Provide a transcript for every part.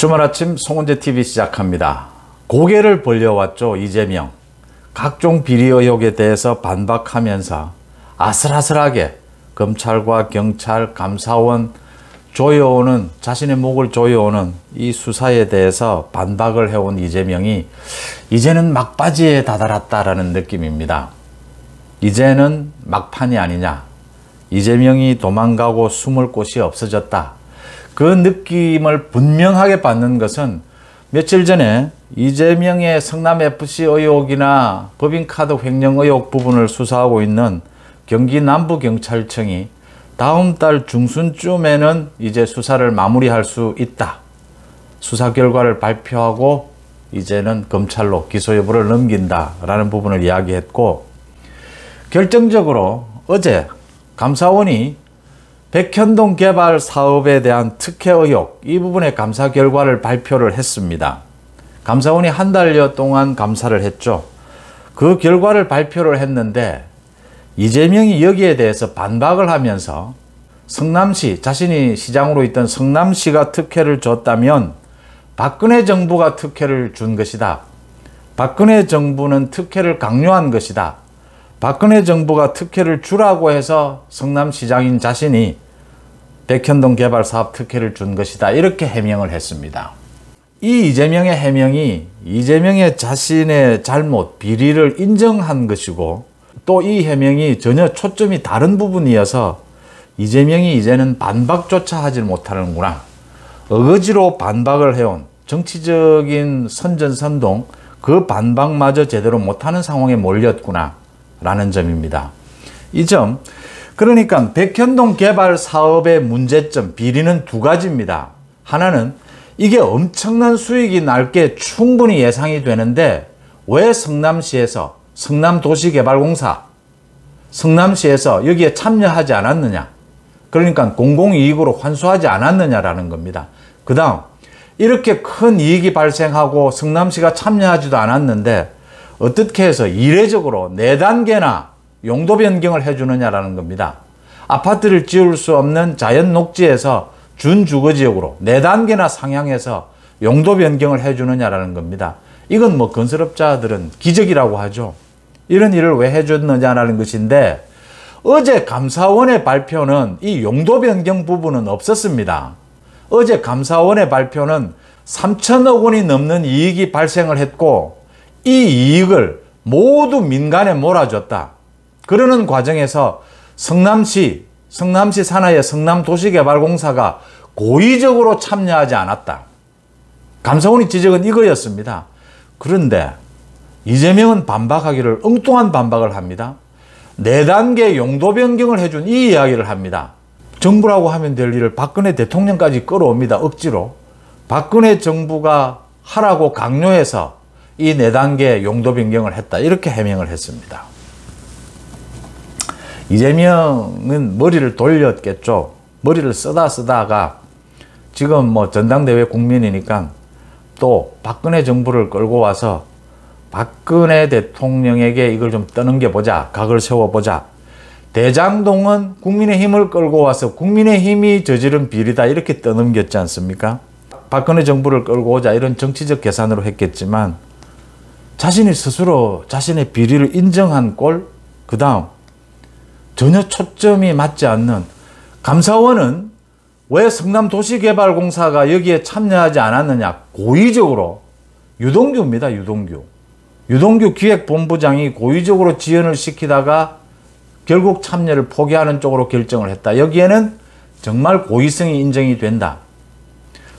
주말 아침 송은재TV 시작합니다. 고개를 벌려왔죠. 이재명. 각종 비리 의혹에 대해서 반박하면서 아슬아슬하게 검찰과 경찰, 감사원 조여오는, 자신의 목을 조여오는 이 수사에 대해서 반박을 해온 이재명이 이제는 막바지에 다다랐다라는 느낌입니다. 이제는 막판이 아니냐. 이재명이 도망가고 숨을 곳이 없어졌다. 그 느낌을 분명하게 받는 것은 며칠 전에 이재명의 성남FC 의혹이나 법인카드 횡령 의혹 부분을 수사하고 있는 경기 남부경찰청이 다음 달 중순쯤에는 이제 수사를 마무리할 수 있다. 수사 결과를 발표하고 이제는 검찰로 기소 여부를 넘긴다라는 부분을 이야기했고, 결정적으로 어제 감사원이 백현동 개발 사업에 대한 특혜 의혹, 이 부분의 감사 결과를 발표를 했습니다. 감사원이 한 달여 동안 감사를 했죠. 그 결과를 발표를 했는데 이재명이 여기에 대해서 반박을 하면서 성남시, 자신이 시장으로 있던 성남시가 특혜를 줬다면 박근혜 정부가 특혜를 준 것이다. 박근혜 정부는 특혜를 강요한 것이다. 박근혜 정부가 특혜를 주라고 해서 성남시장인 자신이 백현동 개발 사업 특혜를 준 것이다. 이렇게 해명을 했습니다. 이 이재명의 해명이 이재명의 자신의 잘못, 비리를 인정한 것이고, 또 이 해명이 전혀 초점이 다른 부분이어서 이재명이 이제는 반박조차 하지 못하는구나. 어거지로 반박을 해온 정치적인 선전선동, 그 반박마저 제대로 못하는 상황에 몰렸구나 라는 점입니다. 이 점, 그러니까 백현동 개발 사업의 문제점, 비리는 두 가지입니다. 하나는 이게 엄청난 수익이 날 게 충분히 예상이 되는데 왜 성남시에서, 성남도시개발공사, 성남시에서 여기에 참여하지 않았느냐. 그러니까 공공이익으로 환수하지 않았느냐라는 겁니다. 그 다음, 이렇게 큰 이익이 발생하고 성남시가 참여하지도 않았는데 어떻게 해서 이례적으로 4단계나 용도 변경을 해주느냐라는 겁니다. 아파트를 지을 수 없는 자연 녹지에서 준주거지역으로 4단계나 상향해서 용도 변경을 해주느냐라는 겁니다. 이건 뭐 건설업자들은 기적이라고 하죠. 이런 일을 왜 해줬느냐라는 것인데, 어제 감사원의 발표는 이 용도 변경 부분은 없었습니다. 어제 감사원의 발표는 3천억 원이 넘는 이익이 발생을 했고 이 이익을 모두 민간에 몰아줬다. 그러는 과정에서 성남시 산하의 성남도시개발공사가 고의적으로 참여하지 않았다. 감사원의 지적은 이거였습니다. 그런데 이재명은 반박하기를 엉뚱한 반박을 합니다. 4단계 용도 변경을 해준 이 이야기를 합니다. 정부라고 하면 될 일을 박근혜 대통령까지 끌어옵니다. 억지로. 박근혜 정부가 하라고 강요해서 이 4단계 용도 변경을 했다. 이렇게 해명을 했습니다. 이재명은 머리를 돌렸겠죠. 머리를 쓰다가 지금 뭐 전당대회 국민이니까 또 박근혜 정부를 끌고 와서 박근혜 대통령에게 이걸 좀 떠넘겨보자. 각을 세워보자. 대장동은 국민의힘을 끌고 와서 국민의힘이 저지른 비리다. 이렇게 떠넘겼지 않습니까? 박근혜 정부를 끌고 오자. 이런 정치적 계산으로 했겠지만 자신이 스스로 자신의 비리를 인정한 꼴, 그 다음 전혀 초점이 맞지 않는, 감사원은 왜 성남도시개발공사가 여기에 참여하지 않았느냐. 고의적으로, 유동규입니다. 유동규 기획본부장이 고의적으로 지연을 시키다가 결국 참여를 포기하는 쪽으로 결정을 했다. 여기에는 정말 고의성이 인정이 된다.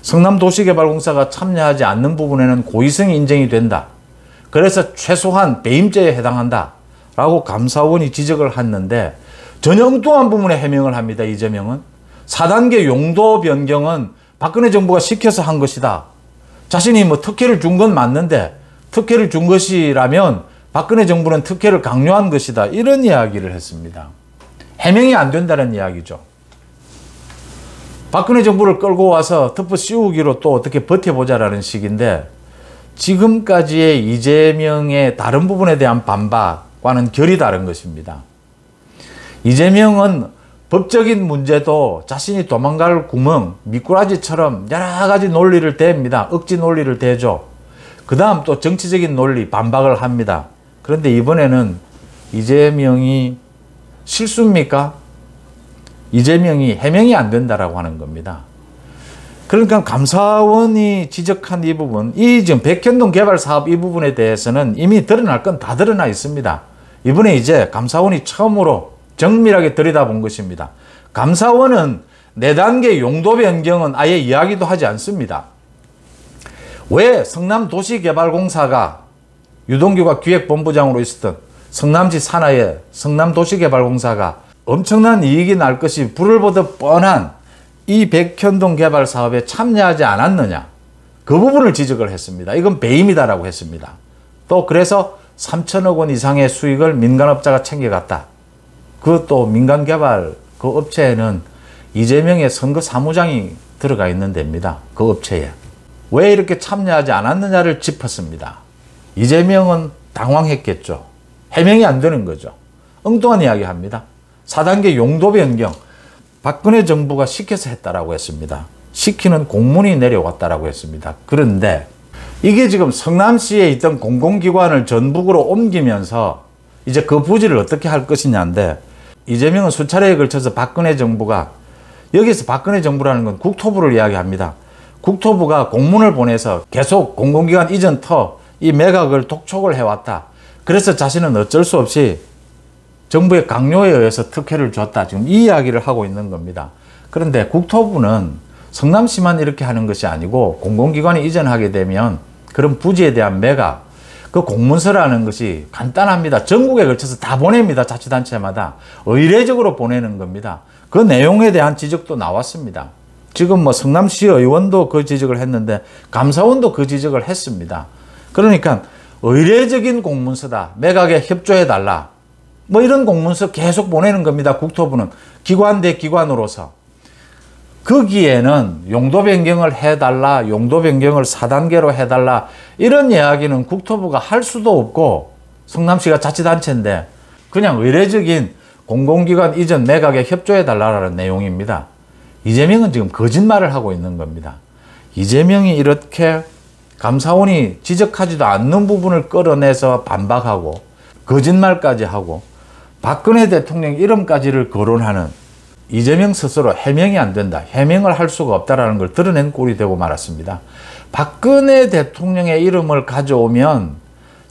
성남도시개발공사가 참여하지 않는 부분에는 고의성이 인정이 된다. 그래서 최소한 배임죄에 해당한다 라고 감사원이 지적을 했는데 전혀 엉뚱한 부분에 해명을 합니다. 이재명은 4단계 용도 변경은 박근혜 정부가 시켜서 한 것이다. 자신이 뭐 특혜를 준 건 맞는데 특혜를 준 것이라면 박근혜 정부는 특혜를 강요한 것이다. 이런 이야기를 했습니다. 해명이 안 된다는 이야기죠. 박근혜 정부를 끌고 와서 덮어 씌우기로 또 어떻게 버텨보자라는 식인데, 지금까지의 이재명의 다른 부분에 대한 반박과는 결이 다른 것입니다. 이재명은 법적인 문제도 자신이 도망갈 구멍, 미꾸라지처럼 여러 가지 논리를 댑니다. 억지 논리를 대죠. 그 다음 또 정치적인 논리, 반박을 합니다. 그런데 이번에는 이재명이 실수입니까? 이재명이 해명이 안 된다라고 하는 겁니다. 그러니까 감사원이 지적한 이 부분, 이 지금 백현동 개발 사업 이 부분에 대해서는 이미 드러날 건 다 드러나 있습니다. 이번에 이제 감사원이 처음으로 정밀하게 들여다본 것입니다. 감사원은 4단계 용도 변경은 아예 이야기도 하지 않습니다. 왜 성남도시개발공사가 유동규가 기획본부장으로 있었던 성남시 산하의 성남도시개발공사가 엄청난 이익이 날 것이 불을 보듯 뻔한 이 백현동 개발 사업에 참여하지 않았느냐, 그 부분을 지적을 했습니다. 이건 배임이다라고 했습니다. 또 그래서 3천억 원 이상의 수익을 민간업자가 챙겨갔다. 그것도 민간개발 그 업체에는 이재명의 선거 사무장이 들어가 있는 데입니다. 그 업체에. 왜 이렇게 참여하지 않았느냐를 짚었습니다. 이재명은 당황했겠죠. 해명이 안 되는 거죠. 엉뚱한 이야기 합니다. 4단계 용도 변경, 박근혜 정부가 시켜서 했다라고 했습니다. 시키는 공문이 내려왔다라고 했습니다. 그런데 이게 지금 성남시에 있던 공공기관을 전북으로 옮기면서 이제 그 부지를 어떻게 할 것이냐인데, 이재명은 수차례에 걸쳐서 박근혜 정부가, 여기서 박근혜 정부라는 건 국토부를 이야기합니다. 국토부가 공문을 보내서 계속 공공기관 이전터 이 매각을 독촉을 해왔다. 그래서 자신은 어쩔 수 없이 정부의 강요에 의해서 특혜를 줬다. 지금 이 이야기를 하고 있는 겁니다. 그런데 국토부는 성남시만 이렇게 하는 것이 아니고 공공기관이 이전하게 되면 그런 부지에 대한 매각, 그 공문서라는 것이 간단합니다. 전국에 걸쳐서 다 보냅니다. 자치단체마다. 의례적으로 보내는 겁니다. 그 내용에 대한 지적도 나왔습니다. 지금 뭐 성남시 의원도 그 지적을 했는데 감사원도 그 지적을 했습니다. 그러니까 의례적인 공문서다. 매각에 협조해달라. 뭐 이런 공문서 계속 보내는 겁니다. 국토부는 기관 대 기관으로서. 거기에는 용도 변경을 해달라, 용도 변경을 4단계로 해달라, 이런 이야기는 국토부가 할 수도 없고, 성남시가 자치단체인데 그냥 의례적인 공공기관 이전 매각에 협조해달라는 내용입니다. 이재명은 지금 거짓말을 하고 있는 겁니다. 이재명이 이렇게 감사원이 지적하지도 않는 부분을 끌어내서 반박하고 거짓말까지 하고 박근혜 대통령 이름까지를 거론하는 이재명 스스로 해명이 안 된다, 해명을 할 수가 없다라는 걸 드러낸 꼴이 되고 말았습니다. 박근혜 대통령의 이름을 가져오면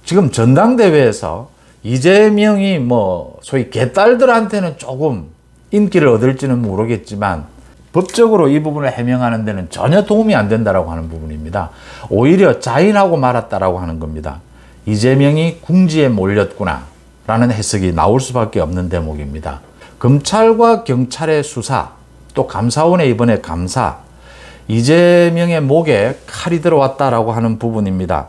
지금 전당대회에서 이재명이 뭐 소위 개딸들한테는 조금 인기를 얻을지는 모르겠지만 법적으로 이 부분을 해명하는 데는 전혀 도움이 안 된다라고 하는 부분입니다. 오히려 자인하고 말았다라고 하는 겁니다. 이재명이 궁지에 몰렸구나 라는 해석이 나올 수밖에 없는 대목입니다. 검찰과 경찰의 수사, 또 감사원의 이번에 감사, 이재명의 목에 칼이 들어왔다라고 하는 부분입니다.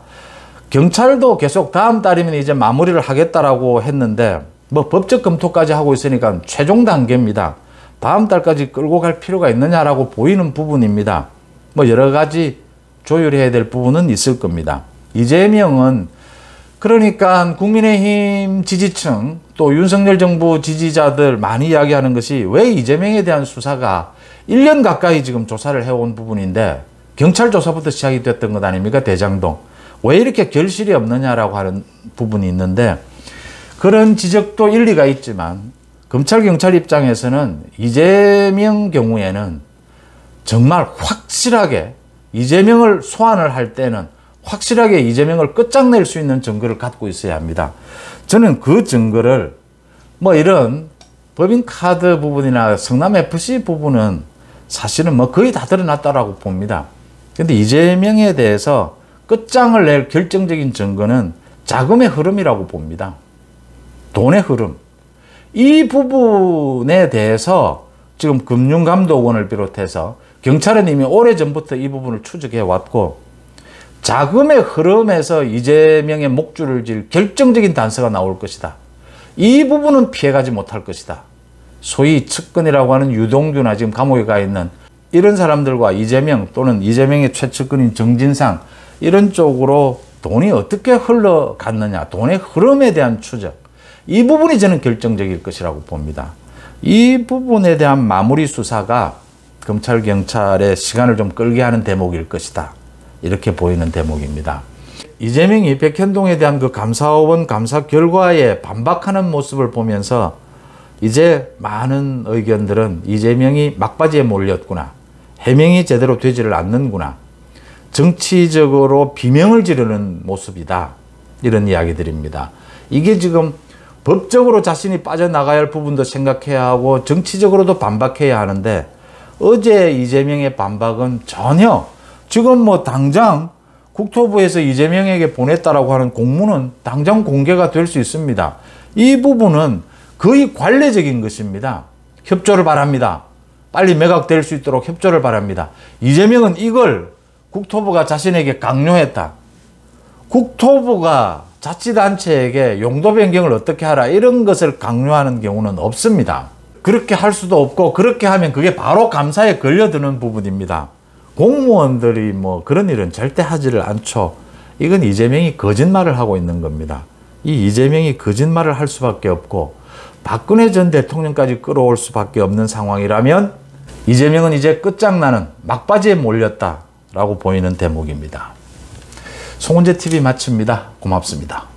경찰도 계속 다음 달이면 이제 마무리를 하겠다라고 했는데 뭐 법적 검토까지 하고 있으니까 최종 단계입니다. 다음 달까지 끌고 갈 필요가 있느냐라고 보이는 부분입니다. 뭐 여러 가지 조율해야 될 부분은 있을 겁니다. 이재명은 그러니까 국민의힘 지지층 또 윤석열 정부 지지자들 많이 이야기하는 것이 왜 이재명에 대한 수사가 1년 가까이 지금 조사를 해온 부분인데 경찰 조사부터 시작이 됐던 것 아닙니까? 대장동. 왜 이렇게 결실이 없느냐라고 하는 부분이 있는데 그런 지적도 일리가 있지만 검찰 경찰 입장에서는 이재명 경우에는 정말 확실하게 이재명을 소환을 할 때는 확실하게 이재명을 끝장낼 수 있는 증거를 갖고 있어야 합니다. 저는 그 증거를 뭐 이런 법인카드 부분이나 성남FC 부분은 사실은 뭐 거의 다 드러났다라고 봅니다. 근데 이재명에 대해서 끝장을 낼 결정적인 증거는 자금의 흐름이라고 봅니다. 돈의 흐름. 이 부분에 대해서 지금 금융감독원을 비롯해서 경찰은 이미 오래전부터 이 부분을 추적해 왔고 자금의 흐름에서 이재명의 목줄을 질 결정적인 단서가 나올 것이다. 이 부분은 피해가지 못할 것이다. 소위 측근이라고 하는 유동규나 지금 감옥에 가 있는 이런 사람들과 이재명 또는 이재명의 최측근인 정진상 이런 쪽으로 돈이 어떻게 흘러갔느냐, 돈의 흐름에 대한 추적, 이 부분이 저는 결정적일 것이라고 봅니다. 이 부분에 대한 마무리 수사가 검찰, 경찰의 시간을 좀 끌게 하는 대목일 것이다. 이렇게 보이는 대목입니다. 이재명이 백현동에 대한 그 감사원 감사 결과에 반박하는 모습을 보면서 이제 많은 의견들은 이재명이 막바지에 몰렸구나. 해명이 제대로 되지를 않는구나. 정치적으로 비명을 지르는 모습이다. 이런 이야기들입니다. 이게 지금 법적으로 자신이 빠져나가야 할 부분도 생각해야 하고 정치적으로도 반박해야 하는데 어제 이재명의 반박은 전혀 지금 뭐 당장 국토부에서 이재명에게 보냈다라고 하는 공문은 당장 공개가 될 수 있습니다. 이 부분은 거의 관례적인 것입니다. 협조를 바랍니다. 빨리 매각될 수 있도록 협조를 바랍니다. 이재명은 이걸 국토부가 자신에게 강요했다. 국토부가 자치단체에게 용도 변경을 어떻게 하라 이런 것을 강요하는 경우는 없습니다. 그렇게 할 수도 없고 그렇게 하면 그게 바로 감사에 걸려드는 부분입니다. 공무원들이 뭐 그런 일은 절대 하지를 않죠. 이건 이재명이 거짓말을 하고 있는 겁니다. 이 이재명이 거짓말을 할 수밖에 없고 박근혜 전 대통령까지 끌어올 수밖에 없는 상황이라면 이재명은 이제 끝장나는 막바지에 몰렸다라고 보이는 대목입니다. 송은재TV 마칩니다. 고맙습니다.